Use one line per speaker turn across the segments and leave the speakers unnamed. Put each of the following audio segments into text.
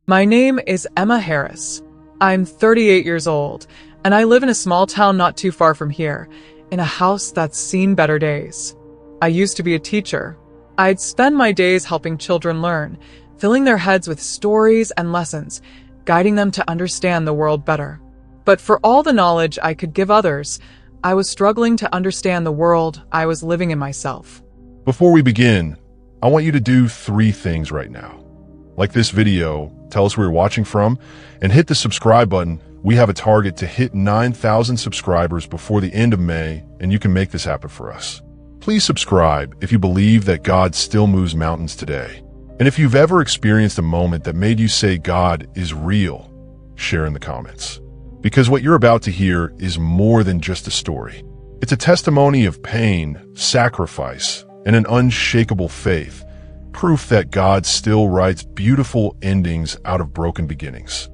My name is Emma Harris. I'm 38 years old, and I live in a small town not too far from here, in a house that's seen better days. I used to be a teacher. I'd spend my days helping children learn, filling their heads with stories and lessons, guiding them to understand the world better. But for all the knowledge I could give others, I was struggling to understand the world I was living in myself.
Before we begin, I want you to do 3 things right now. Like this video, tell us where you're watching from, and hit the subscribe button. We have a target to hit 9,000 subscribers before the end of May, and you can make this happen for us. Please subscribe if you believe that God still moves mountains today. And if you've ever experienced a moment that made you say God is real, share in the comments. Because what you're about to hear is more than just a story. It's a testimony of pain, sacrifice, and an unshakable faith. Proof that God still writes beautiful endings out of broken beginnings.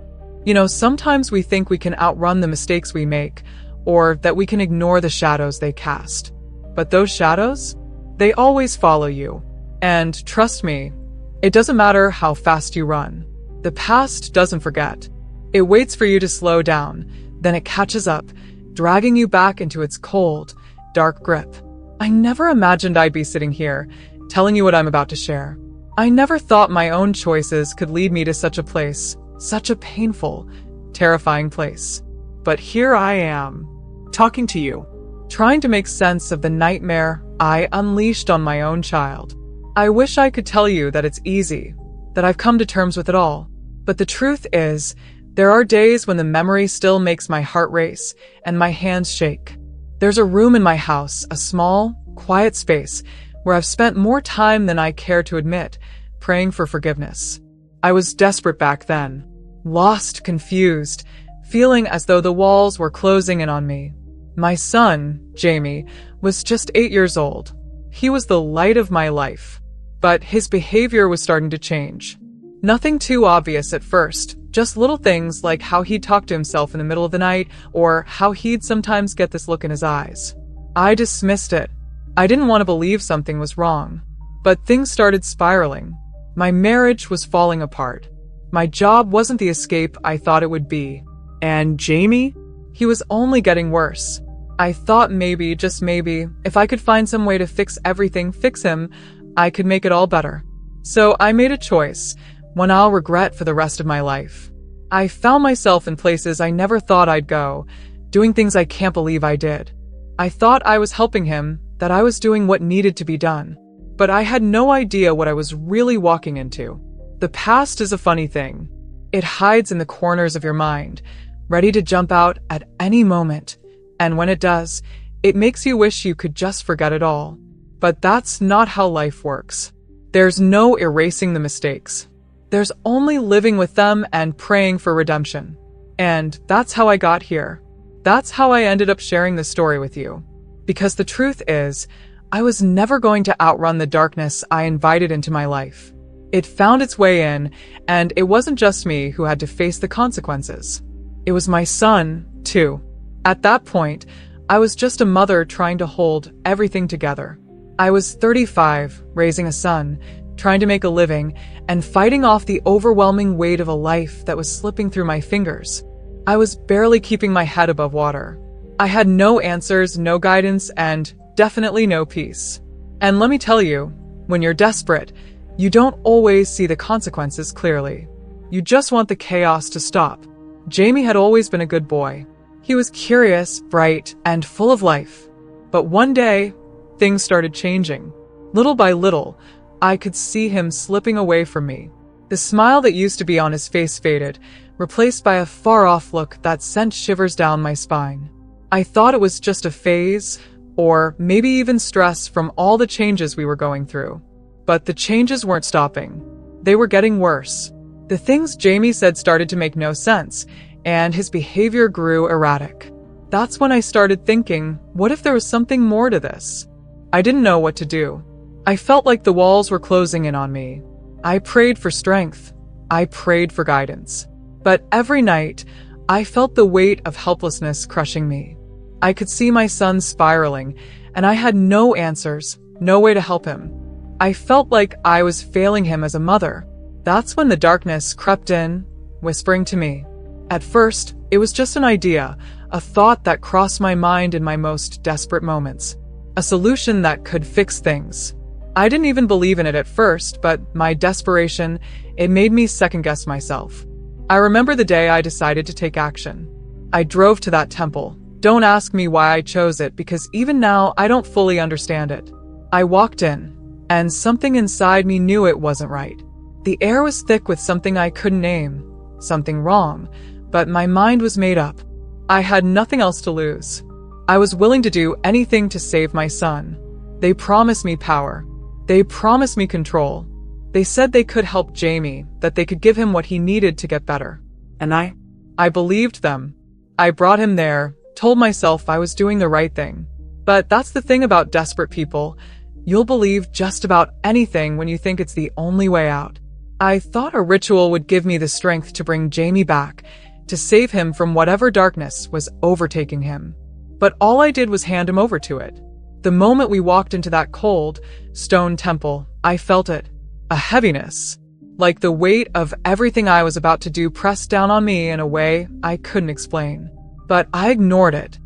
You know, sometimes we think we can outrun the mistakes we make, or that we can ignore the shadows they cast. But those shadows, they always follow you. And trust me, it doesn't matter how fast you run. The past doesn't forget. It waits for you to slow down, then it catches up, dragging you back into its cold, dark grip. I never imagined I'd be sitting here, telling you what I'm about to share. I never thought my own choices could lead me to such a place, such a painful, terrifying place. But here I am, talking to you, trying to make sense of the nightmare I unleashed on my own child. I wish I could tell you that it's easy, that I've come to terms with it all. But the truth is, there are days when the memory still makes my heart race and my hands shake. There's a room in my house, a small, quiet space, where I've spent more time than I care to admit, praying for forgiveness. I was desperate back then, lost, confused, feeling as though the walls were closing in on me. My son, Jamie, was just 8 years old. He was the light of my life, but his behavior was starting to change. Nothing too obvious at first, just little things like how he'd talk to himself in the middle of the night, or how he'd sometimes get this look in his eyes. I dismissed it. I didn't want to believe something was wrong, but things started spiraling. My marriage was falling apart. My job wasn't the escape I thought it would be. And Jamie? He was only getting worse. I thought maybe, just maybe, if I could find some way to fix everything, fix him, I could make it all better. So I made a choice, one I'll regret for the rest of my life. I found myself in places I never thought I'd go, doing things I can't believe I did. I thought I was helping him, that I was doing what needed to be done. But I had no idea what I was really walking into. The past is a funny thing. It hides in the corners of your mind, ready to jump out at any moment. And when it does, it makes you wish you could just forget it all. But that's not how life works. There's no erasing the mistakes. There's only living with them and praying for redemption. And that's how I got here. That's how I ended up sharing this story with you. Because the truth is, I was never going to outrun the darkness I invited into my life. It found its way in, and it wasn't just me who had to face the consequences. It was my son, too. At that point, I was just a mother trying to hold everything together. I was 35, raising a son, trying to make a living, and fighting off the overwhelming weight of a life that was slipping through my fingers. I was barely keeping my head above water. I had no answers, no guidance, and definitely no peace. And let me tell you, when you're desperate, you don't always see the consequences clearly. You just want the chaos to stop. Jamie had always been a good boy. He was curious, bright, and full of life. But one day, things started changing. Little by little, I could see him slipping away from me. The smile that used to be on his face faded, replaced by a far-off look that sent shivers down my spine. I thought it was just a phase, or maybe even stress from all the changes we were going through. But the changes weren't stopping. They were getting worse. The things Jamie said started to make no sense, and his behavior grew erratic. That's when I started thinking, what if there was something more to this? I didn't know what to do. I felt like the walls were closing in on me. I prayed for strength. I prayed for guidance. But every night, I felt the weight of helplessness crushing me. I could see my son spiraling, and I had no answers, no way to help him. I felt like I was failing him as a mother. That's when the darkness crept in, whispering to me. At first, it was just an idea, a thought that crossed my mind in my most desperate moments. A solution that could fix things. I didn't even believe in it at first, but my desperation, it made me second-guess myself. I remember the day I decided to take action. I drove to that temple. Don't ask me why I chose it, because even now I don't fully understand it. I walked in, and something inside me knew it wasn't right. The air was thick with something I couldn't name, something wrong, but my mind was made up. I had nothing else to lose. I was willing to do anything to save my son. They promised me power. They promised me control. They said they could help Jamie, that they could give him what he needed to get better. And I believed them. I brought him there, told myself I was doing the right thing. But that's the thing about desperate people. You'll believe just about anything when you think it's the only way out. I thought a ritual would give me the strength to bring Jamie back, to save him from whatever darkness was overtaking him. But all I did was hand him over to it. The moment we walked into that cold, stone temple, I felt it. A heaviness. Like the weight of everything I was about to do pressed down on me in a way I couldn't explain. But I ignored it.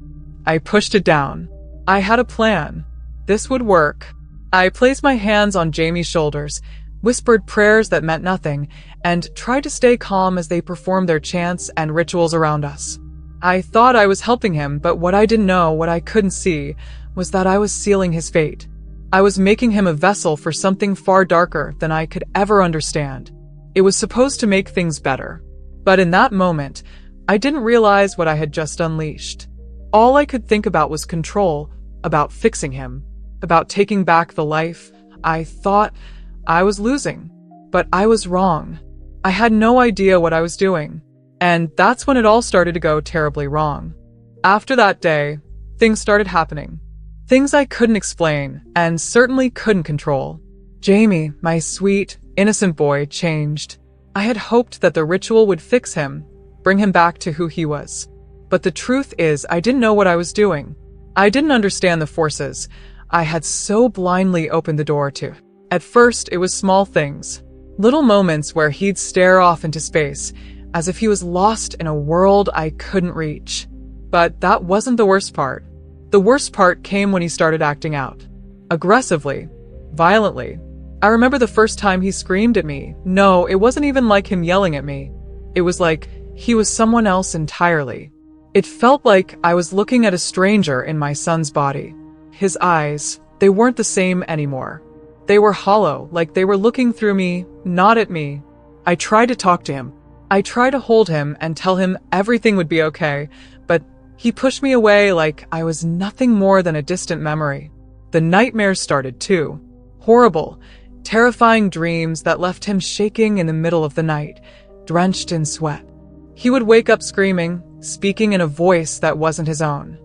I pushed it down. I had a plan. This would work. I placed my hands on Jamie's shoulders, whispered prayers that meant nothing, and tried to stay calm as they performed their chants and rituals around us. I thought I was helping him, but what I didn't know, what I couldn't see, was that I was sealing his fate. I was making him a vessel for something far darker than I could ever understand. It was supposed to make things better. But in that moment, I didn't realize what I had just unleashed. All I could think about was control, about fixing him, about taking back the life I thought I was losing. But I was wrong. I had no idea what I was doing. And that's when it all started to go terribly wrong. After that day, things started happening. Things I couldn't explain, and certainly couldn't control. Jamie, my sweet, innocent boy, changed. I had hoped that the ritual would fix him, bring him back to who he was. But the truth is, I didn't know what I was doing. I didn't understand the forces I had so blindly opened the door to. At first, it was small things. Little moments where he'd stare off into space, as if he was lost in a world I couldn't reach. But that wasn't the worst part. The worst part came when he started acting out. Aggressively. Violently. I remember the first time he screamed at me. No, it wasn't even like him yelling at me. It was like he was someone else entirely. It felt like I was looking at a stranger in my son's body. His eyes, they weren't the same anymore. They were hollow, like they were looking through me, not at me. I tried to talk to him. I tried to hold him and tell him everything would be okay, but he pushed me away like I was nothing more than a distant memory. The nightmares started too. Horrible, terrifying dreams that left him shaking in the middle of the night, drenched in sweat. He would wake up screaming, speaking in a voice that wasn't his own.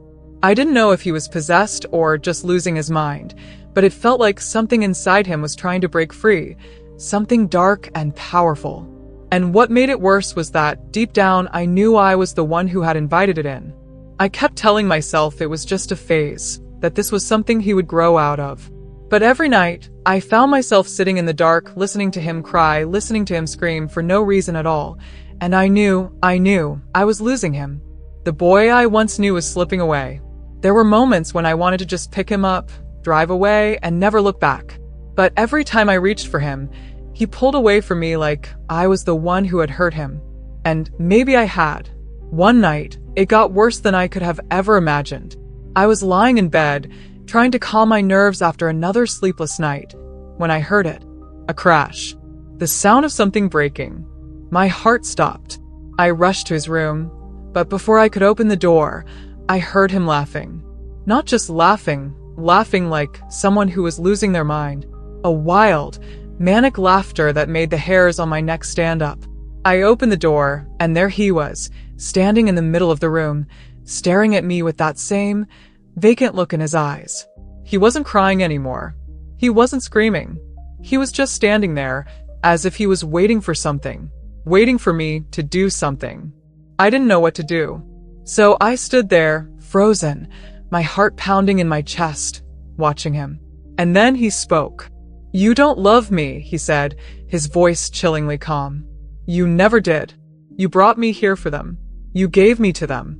I didn't know if he was possessed or just losing his mind, but it felt like something inside him was trying to break free, something dark and powerful. And what made it worse was that, deep down, I knew I was the one who had invited it in. I kept telling myself it was just a phase, that this was something he would grow out of. But every night, I found myself sitting in the dark, listening to him cry, listening to him scream for no reason at all. And I knew I was losing him. The boy I once knew was slipping away. There were moments when I wanted to just pick him up, drive away, and never look back. But every time I reached for him, he pulled away from me like I was the one who had hurt him. And maybe I had. One night, it got worse than I could have ever imagined. I was lying in bed, trying to calm my nerves after another sleepless night, when I heard it. A crash. The sound of something breaking. My heart stopped. I rushed to his room, but before I could open the door, I heard him laughing. Not just laughing like someone who was losing their mind. A wild, manic laughter that made the hairs on my neck stand up. I opened the door, and there he was, standing in the middle of the room, staring at me with that same vacant look in his eyes. He wasn't crying anymore. He wasn't screaming. He was just standing there, as if he was waiting for something, waiting for me to do something. I didn't know what to do. So I stood there, frozen, my heart pounding in my chest, watching him. And then he spoke. "You don't love me," he said, his voice chillingly calm. "You never did. You brought me here for them. You gave me to them."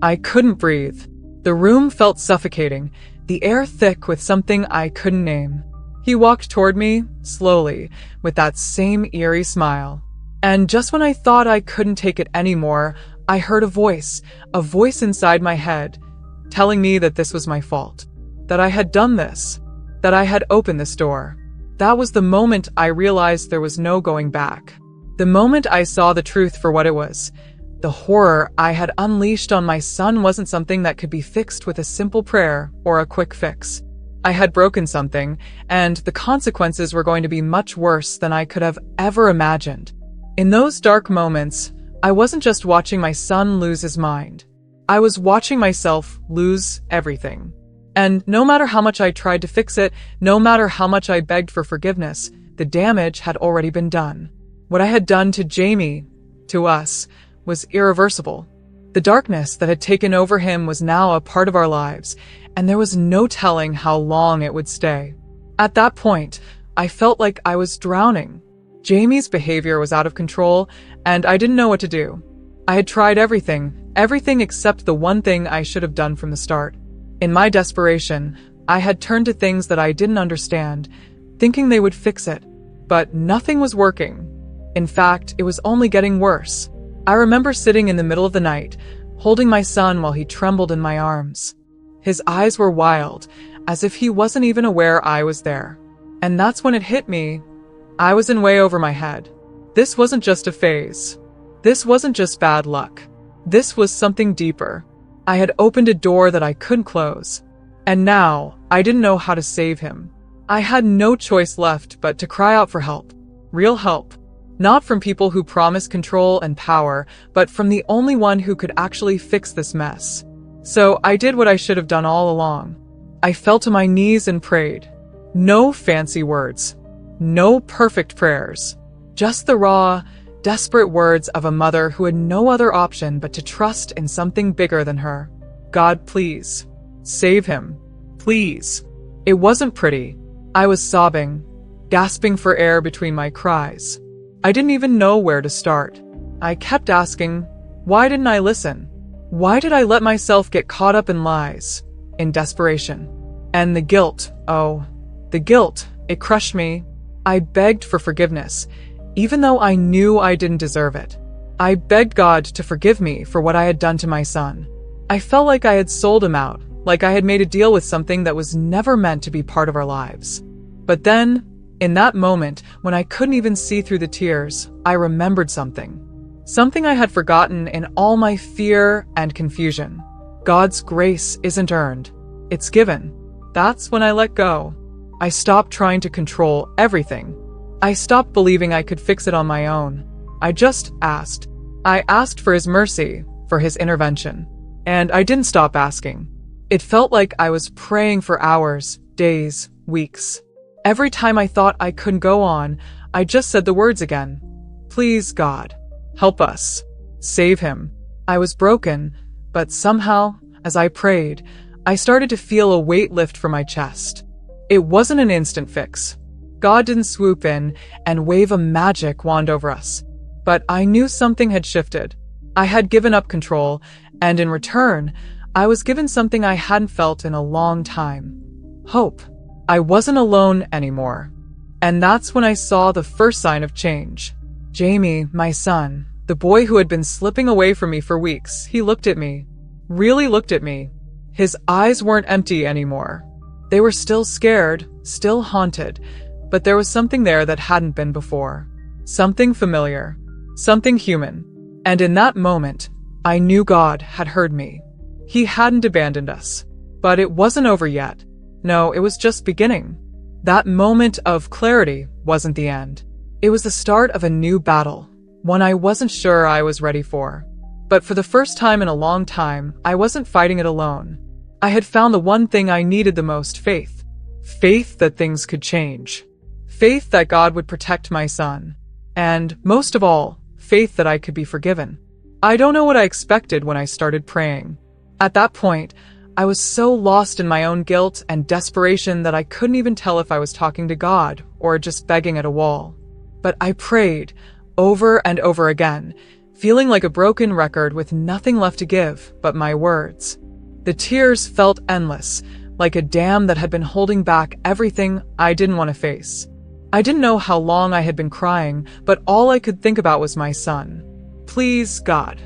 I couldn't breathe. The room felt suffocating, the air thick with something I couldn't name. He walked toward me, slowly, with that same eerie smile. And just when I thought I couldn't take it anymore, I heard a voice inside my head, telling me that this was my fault, that I had done this, that I had opened this door. That was the moment I realized there was no going back. The moment I saw the truth for what it was. The horror I had unleashed on my son wasn't something that could be fixed with a simple prayer or a quick fix. I had broken something, and the consequences were going to be much worse than I could have ever imagined. In those dark moments, I wasn't just watching my son lose his mind. I was watching myself lose everything. And no matter how much I tried to fix it, no matter how much I begged for forgiveness, the damage had already been done. What I had done to Jamie, to us, was irreversible. The darkness that had taken over him was now a part of our lives, and there was no telling how long it would stay. At that point, I felt like I was drowning. Jamie's behavior was out of control, and I didn't know what to do. I had tried everything except the one thing I should have done from the start. In my desperation, I had turned to things that I didn't understand, thinking they would fix it. But nothing was working. In fact, it was only getting worse. I remember sitting in the middle of the night, holding my son while he trembled in my arms. His eyes were wild, as if he wasn't even aware I was there. And that's when it hit me. I was in way over my head. This wasn't just a phase. This wasn't just bad luck. This was something deeper. I had opened a door that I couldn't close. And now, I didn't know how to save him. I had no choice left but to cry out for help. Real help. Not from people who promise control and power, but from the only one who could actually fix this mess. So I did what I should have done all along. I fell to my knees and prayed. No fancy words. No perfect prayers. Just the raw, desperate words of a mother who had no other option but to trust in something bigger than her. God, please. Save him. Please. It wasn't pretty. I was sobbing, gasping for air between my cries. I didn't even know where to start. I kept asking, why didn't I listen? Why did I let myself get caught up in lies, in desperation? And the guilt, it crushed me. I begged for forgiveness, even though I knew I didn't deserve it. I begged God to forgive me for what I had done to my son. I felt like I had sold him out, like I had made a deal with something that was never meant to be part of our lives. But then, in that moment, when I couldn't even see through the tears, I remembered something. Something I had forgotten in all my fear and confusion. God's grace isn't earned. It's given. That's when I let go. I stopped trying to control everything. I stopped believing I could fix it on my own. I just asked. I asked for his mercy, for his intervention. And I didn't stop asking. It felt like I was praying for hours, days, weeks. Every time I thought I couldn't go on, I just said the words again. Please, God, help us. Save him. I was broken, but somehow, as I prayed, I started to feel a weight lift from my chest. It wasn't an instant fix. God didn't swoop in and wave a magic wand over us. But I knew something had shifted. I had given up control, and in return, I was given something I hadn't felt in a long time. Hope. I wasn't alone anymore. And that's when I saw the first sign of change. Jamie, my son, the boy who had been slipping away from me for weeks, he looked at me. Really looked at me. His eyes weren't empty anymore. They were still scared, still haunted, but there was something there that hadn't been before. Something familiar. Something human. And in that moment, I knew God had heard me. He hadn't abandoned us. But it wasn't over yet. No, it was just beginning. That moment of clarity wasn't the end. It was the start of a new battle, one I wasn't sure I was ready for. But for the first time in a long time, I wasn't fighting it alone. I had found the one thing I needed the most: faith. Faith that things could change. Faith that God would protect my son. And, most of all, faith that I could be forgiven. I don't know what I expected when I started praying. At that point, I was so lost in my own guilt and desperation that I couldn't even tell if I was talking to God or just begging at a wall. But I prayed over and over again, feeling like a broken record with nothing left to give but my words. The tears felt endless, like a dam that had been holding back everything I didn't want to face. I didn't know how long I had been crying, but all I could think about was my son. Please, God.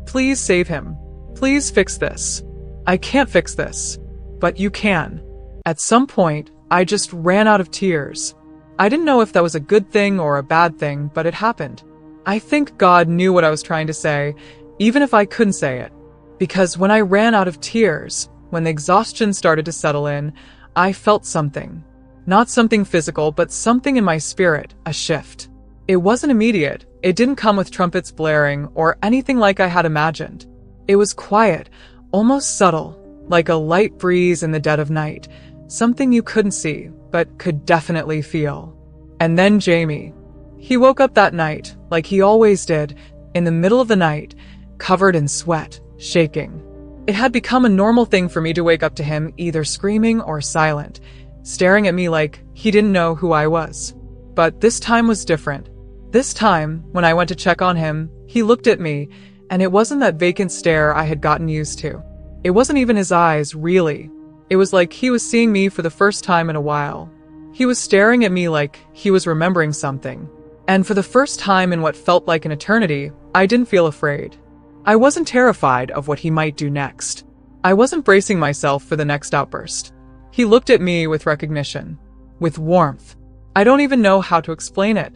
Please save him. Please fix this. I can't fix this. But you can. At some point, I just ran out of tears. I didn't know if that was a good thing or a bad thing, but it happened. I think God knew what I was trying to say, even if I couldn't say it. Because when I ran out of tears, when the exhaustion started to settle in, I felt something. Not something physical, but something in my spirit, a shift. It wasn't immediate. It didn't come with trumpets blaring or anything like I had imagined. It was quiet, almost subtle, like a light breeze in the dead of night, something you couldn't see, but could definitely feel. And then Jamie. He woke up that night, like he always did, in the middle of the night, covered in sweat, shaking. It had become a normal thing for me to wake up to him either screaming or silent, staring at me like he didn't know who I was. But this time was different. This time, when I went to check on him, he looked at me, and it wasn't that vacant stare I had gotten used to. It wasn't even his eyes, really. It was like he was seeing me for the first time in a while. He was staring at me like he was remembering something. And for the first time in what felt like an eternity, I didn't feel afraid. I wasn't terrified of what he might do next. I wasn't bracing myself for the next outburst. He looked at me with recognition, with warmth. I don't even know how to explain it.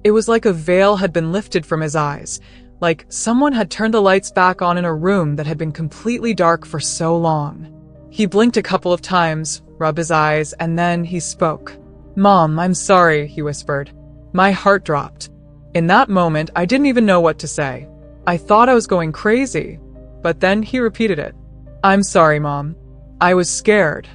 It was like a veil had been lifted from his eyes, like someone had turned the lights back on in a room that had been completely dark for so long. He blinked a couple of times, rubbed his eyes, and then he spoke. "Mom, I'm sorry," he whispered. My heart dropped. In that moment, I didn't even know what to say. I thought I was going crazy, but then he repeated it. "I'm sorry, Mom. I was scared."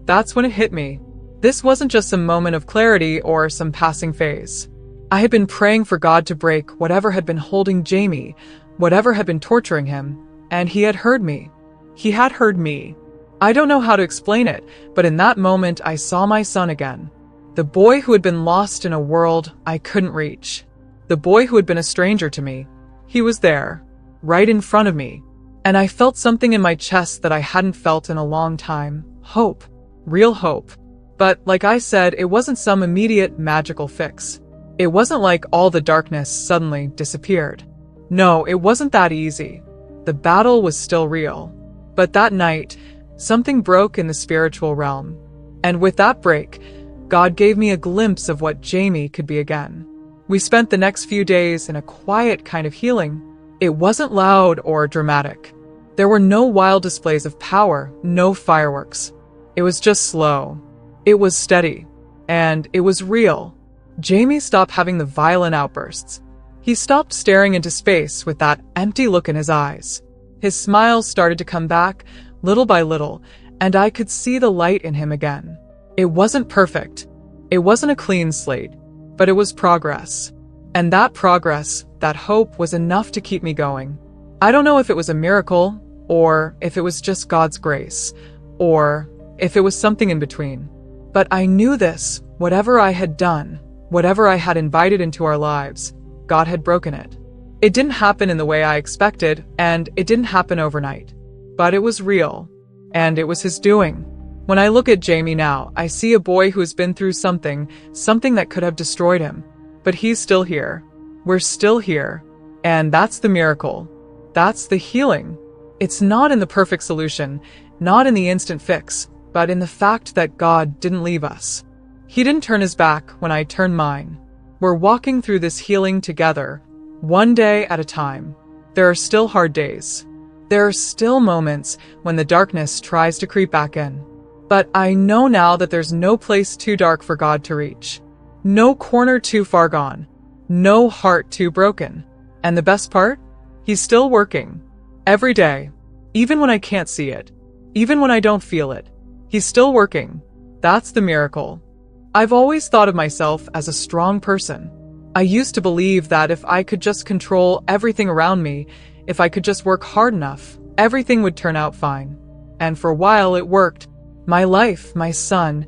That's when it hit me. This wasn't just some moment of clarity or some passing phase. I had been praying for God to break whatever had been holding Jamie, whatever had been torturing him, and he had heard me. He had heard me. I don't know how to explain it, but in that moment I saw my son again. The boy who had been lost in a world I couldn't reach. The boy who had been a stranger to me. He was there, right in front of me. And I felt something in my chest that I hadn't felt in a long time. Hope. Real hope. But like I said, it wasn't some immediate magical fix. It wasn't like all the darkness suddenly disappeared. No, it wasn't that easy. The battle was still real. But that night, something broke in the spiritual realm. And with that break, God gave me a glimpse of what Jamie could be again. We spent the next few days in a quiet kind of healing. It wasn't loud or dramatic. There were no wild displays of power, no fireworks. It was just slow. It was steady. And it was real. Jamie stopped having the violent outbursts. He stopped staring into space with that empty look in his eyes. His smile started to come back, little by little, and I could see the light in him again. It wasn't perfect. It wasn't a clean slate, but it was progress. And that progress, that hope, was enough to keep me going. I don't know if it was a miracle, or if it was just God's grace, or if it was something in between. But I knew this, whatever I had done, whatever I had invited into our lives, God had broken it. It didn't happen in the way I expected, and it didn't happen overnight. But it was real, and it was His doing. When I look at Jamie now, I see a boy who has been through something that could have destroyed him. But he's still here. We're still here. And that's the miracle. That's the healing. It's not in the perfect solution, not in the instant fix, but in the fact that God didn't leave us. He didn't turn His back when I turned mine. We're walking through this healing together, one day at a time. There are still hard days. There are still moments when the darkness tries to creep back in. But I know now that there's no place too dark for God to reach. No corner too far gone. No heart too broken. And the best part? He's still working. Every day. Even when I can't see it. Even when I don't feel it. He's still working. That's the miracle. I've always thought of myself as a strong person. I used to believe that if I could just control everything around me, if I could just work hard enough, everything would turn out fine. And for a while it worked. My life, my son,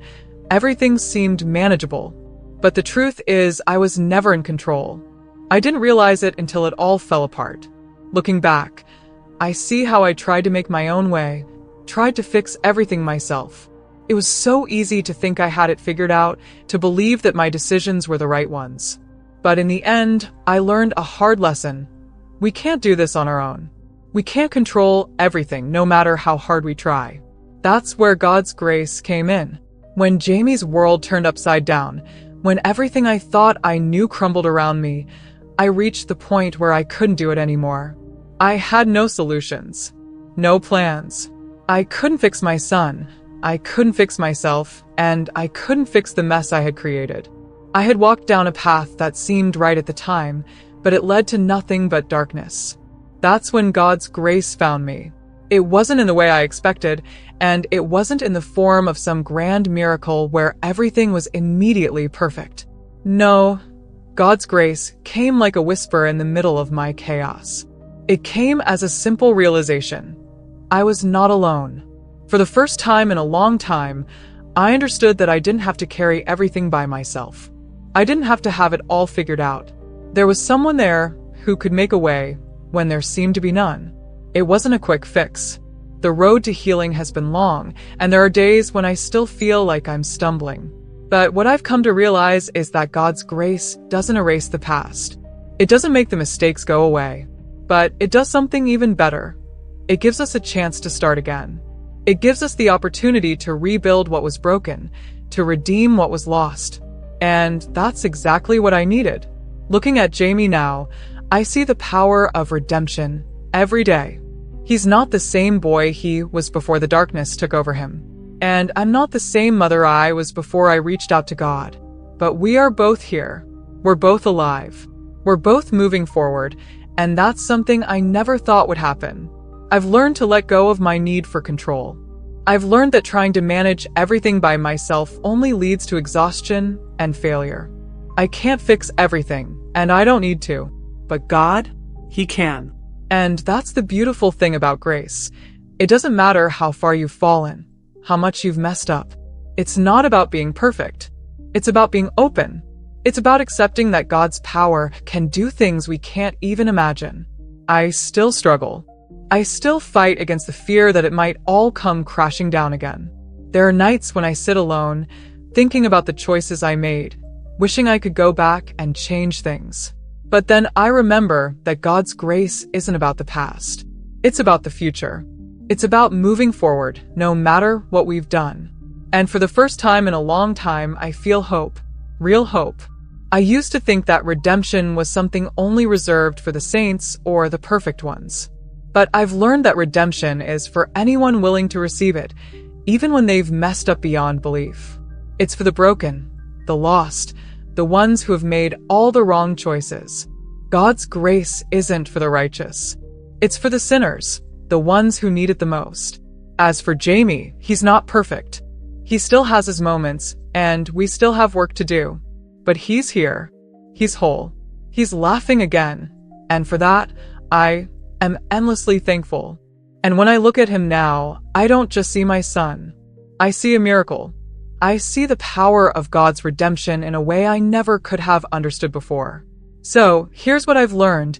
everything seemed manageable. But the truth is, I was never in control. I didn't realize it until it all fell apart. Looking back, I see how I tried to make my own way, tried to fix everything myself. It was so easy to think I had it figured out, to believe that my decisions were the right ones. But in the end, I learned a hard lesson. We can't do this on our own. We can't control everything, no matter how hard we try. That's where God's grace came in. When Jamie's world turned upside down, when everything I thought I knew crumbled around me, I reached the point where I couldn't do it anymore. I had no solutions, no plans. I couldn't fix my son, I couldn't fix myself, and I couldn't fix the mess I had created. I had walked down a path that seemed right at the time, but it led to nothing but darkness. That's when God's grace found me. It wasn't in the way I expected, and it wasn't in the form of some grand miracle where everything was immediately perfect. No, God's grace came like a whisper in the middle of my chaos. It came as a simple realization. I was not alone. For the first time in a long time, I understood that I didn't have to carry everything by myself. I didn't have to have it all figured out. There was someone there who could make a way when there seemed to be none. It wasn't a quick fix. The road to healing has been long, and there are days when I still feel like I'm stumbling. But what I've come to realize is that God's grace doesn't erase the past. It doesn't make the mistakes go away, but it does something even better. It gives us a chance to start again. It gives us the opportunity to rebuild what was broken, to redeem what was lost. And that's exactly what I needed. Looking at Jamie now, I see the power of redemption every day. He's not the same boy he was before the darkness took over him. And I'm not the same mother I was before I reached out to God. But we are both here. We're both alive. We're both moving forward, and that's something I never thought would happen. I've learned to let go of my need for control. I've learned that trying to manage everything by myself only leads to exhaustion and failure. I can't fix everything, and I don't need to. But God, He can. And that's the beautiful thing about grace. It doesn't matter how far you've fallen, how much you've messed up. It's not about being perfect. It's about being open. It's about accepting that God's power can do things we can't even imagine. I still struggle. I still fight against the fear that it might all come crashing down again. There are nights when I sit alone, thinking about the choices I made, wishing I could go back and change things. But then I remember that God's grace isn't about the past. It's about the future. It's about moving forward, no matter what we've done. And for the first time in a long time, I feel hope. Real hope. I used to think that redemption was something only reserved for the saints or the perfect ones. But I've learned that redemption is for anyone willing to receive it, even when they've messed up beyond belief. It's for the broken, the lost, the ones who have made all the wrong choices. God's grace isn't for the righteous. It's for the sinners, the ones who need it the most. As for Jamie, he's not perfect. He still has his moments, and we still have work to do. But he's here. He's whole. He's laughing again. And for that, I am endlessly thankful. And when I look at him now, I don't just see my son. I see a miracle. I see the power of God's redemption in a way I never could have understood before. So, here's what I've learned.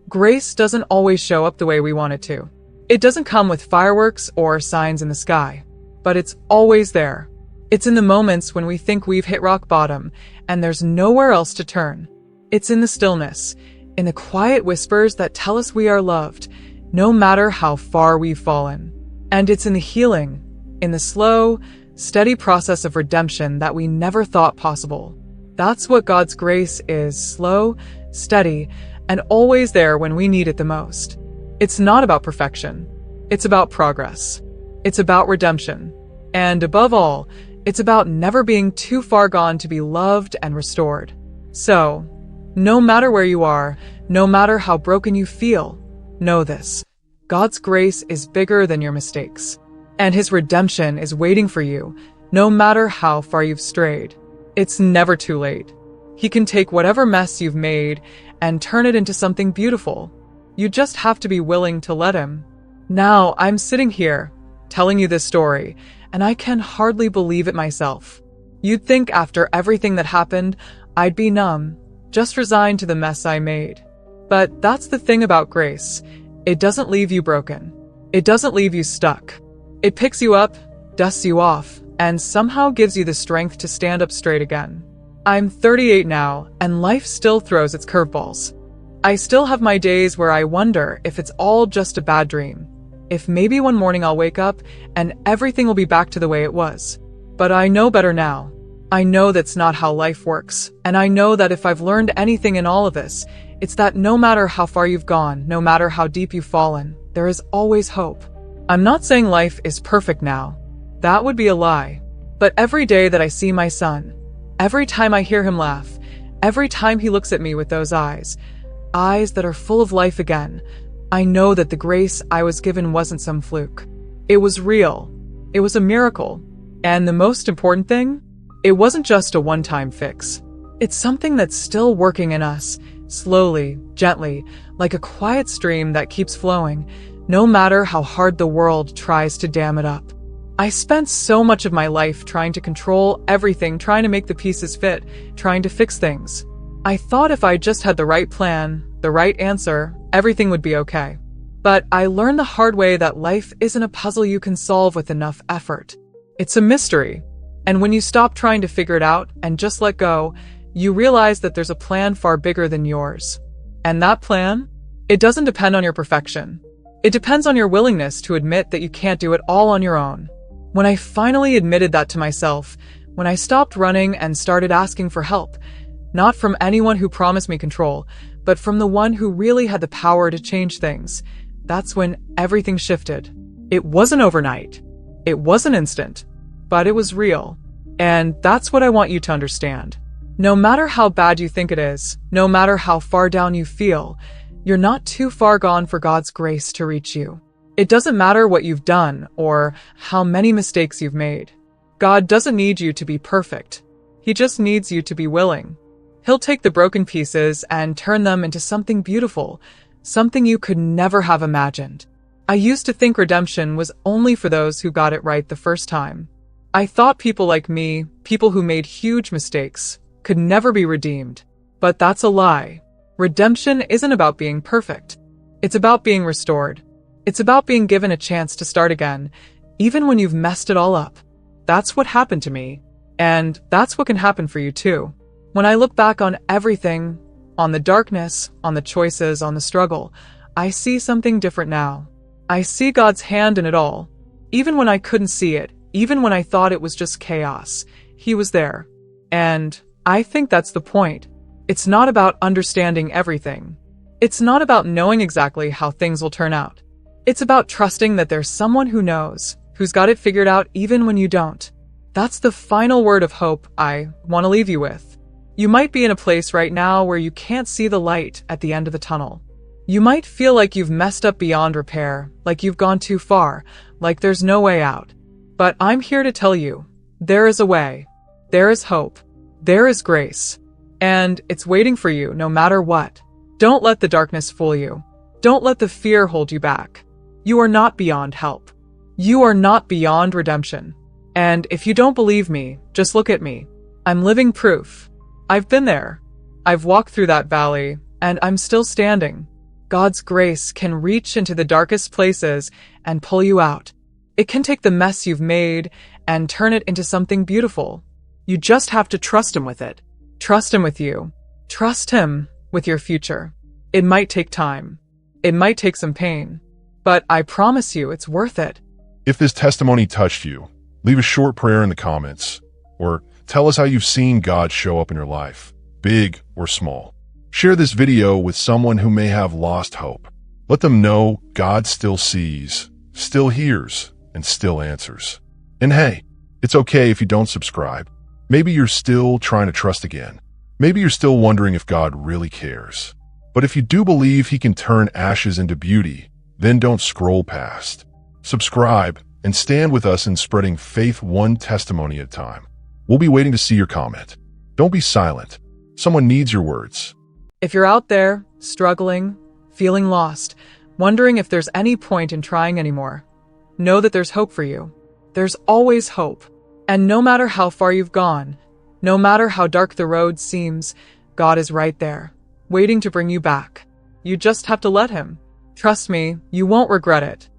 Grace doesn't always show up the way we want it to. It doesn't come with fireworks or signs in the sky. But it's always there. It's in the moments when we think we've hit rock bottom and there's nowhere else to turn. It's in the stillness, in the quiet whispers that tell us we are loved, no matter how far we've fallen. And it's in the healing, in the slow, steady process of redemption that we never thought possible. That's what God's grace is: slow, steady, and always there when we need it the most. It's not about perfection. It's about progress. It's about redemption. And above all, it's about never being too far gone to be loved and restored. So, no matter where you are, no matter how broken you feel, know this: God's grace is bigger than your mistakes. And His redemption is waiting for you, no matter how far you've strayed. It's never too late. He can take whatever mess you've made and turn it into something beautiful. You just have to be willing to let Him. Now I'm sitting here, telling you this story, and I can hardly believe it myself. You'd think after everything that happened, I'd be numb, just resigned to the mess I made. But that's the thing about grace. It doesn't leave you broken. It doesn't leave you stuck. It picks you up, dusts you off, and somehow gives you the strength to stand up straight again. I'm 38 now, and life still throws its curveballs. I still have my days where I wonder if it's all just a bad dream. If maybe one morning I'll wake up and everything will be back to the way it was. But I know better now. I know that's not how life works, and I know that if I've learned anything in all of this, it's that no matter how far you've gone, no matter how deep you've fallen, there is always hope. I'm not saying life is perfect now. That would be a lie. But every day that I see my son, every time I hear him laugh, every time he looks at me with those eyes that are full of life again, I know that the grace I was given wasn't some fluke. It was real. It was a miracle. And the most important thing, it wasn't just a one-time fix. It's something that's still working in us, slowly, gently, like a quiet stream that keeps flowing, no matter how hard the world tries to dam it up. I spent so much of my life trying to control everything, trying to make the pieces fit, trying to fix things. I thought if I just had the right plan, the right answer, everything would be okay. But I learned the hard way that life isn't a puzzle you can solve with enough effort. It's a mystery. And when you stop trying to figure it out and just let go, you realize that there's a plan far bigger than yours. And that plan? It doesn't depend on your perfection. It depends on your willingness to admit that you can't do it all on your own. When I finally admitted that to myself, when I stopped running and started asking for help, not from anyone who promised me control, but from the one who really had the power to change things, that's when everything shifted. It wasn't overnight. It wasn't instant, but it was real. And that's what I want you to understand. No matter how bad you think it is, no matter how far down you feel, you're not too far gone for God's grace to reach you. It doesn't matter what you've done or how many mistakes you've made. God doesn't need you to be perfect. He just needs you to be willing. He'll take the broken pieces and turn them into something beautiful, something you could never have imagined. I used to think redemption was only for those who got it right the first time. I thought people like me, people who made huge mistakes, could never be redeemed. But that's a lie. Redemption isn't about being perfect. It's about being restored. It's about being given a chance to start again, even when you've messed it all up. That's what happened to me. And that's what can happen for you too. When I look back on everything, on the darkness, on the choices, on the struggle, I see something different now. I see God's hand in it all. Even when I couldn't see it, even when I thought it was just chaos, He was there. And I think that's the point. It's not about understanding everything. It's not about knowing exactly how things will turn out. It's about trusting that there's someone who knows, who's got it figured out even when you don't. That's the final word of hope I want to leave you with. You might be in a place right now where you can't see the light at the end of the tunnel. You might feel like you've messed up beyond repair, like you've gone too far, like there's no way out. But I'm here to tell you, there is a way. There is hope. There is grace. And it's waiting for you no matter what. Don't let the darkness fool you. Don't let the fear hold you back. You are not beyond help. You are not beyond redemption. And if you don't believe me, just look at me. I'm living proof. I've been there. I've walked through that valley, and I'm still standing. God's grace can reach into the darkest places and pull you out. It can take the mess you've made and turn it into something beautiful. You just have to trust Him with it. Trust Him with you. Trust Him with your future. It might take time. It might take some pain. But I promise you it's worth it.
If this testimony touched you, leave a short prayer in the comments, or tell us how you've seen God show up in your life, big or small. Share this video with someone who may have lost hope. Let them know God still sees, still hears, and still answers. And hey, it's okay if you don't subscribe. Maybe you're still trying to trust again. Maybe you're still wondering if God really cares. But if you do believe He can turn ashes into beauty, then don't scroll past. Subscribe and stand with us in spreading faith one testimony at a time. We'll be waiting to see your comment. Don't be silent. Someone needs your words.
If you're out there, struggling, feeling lost, wondering if there's any point in trying anymore. Know that there's hope for you. There's always hope. And no matter how far you've gone, no matter how dark the road seems, God is right there, waiting to bring you back. You just have to let Him. Trust me, you won't regret it.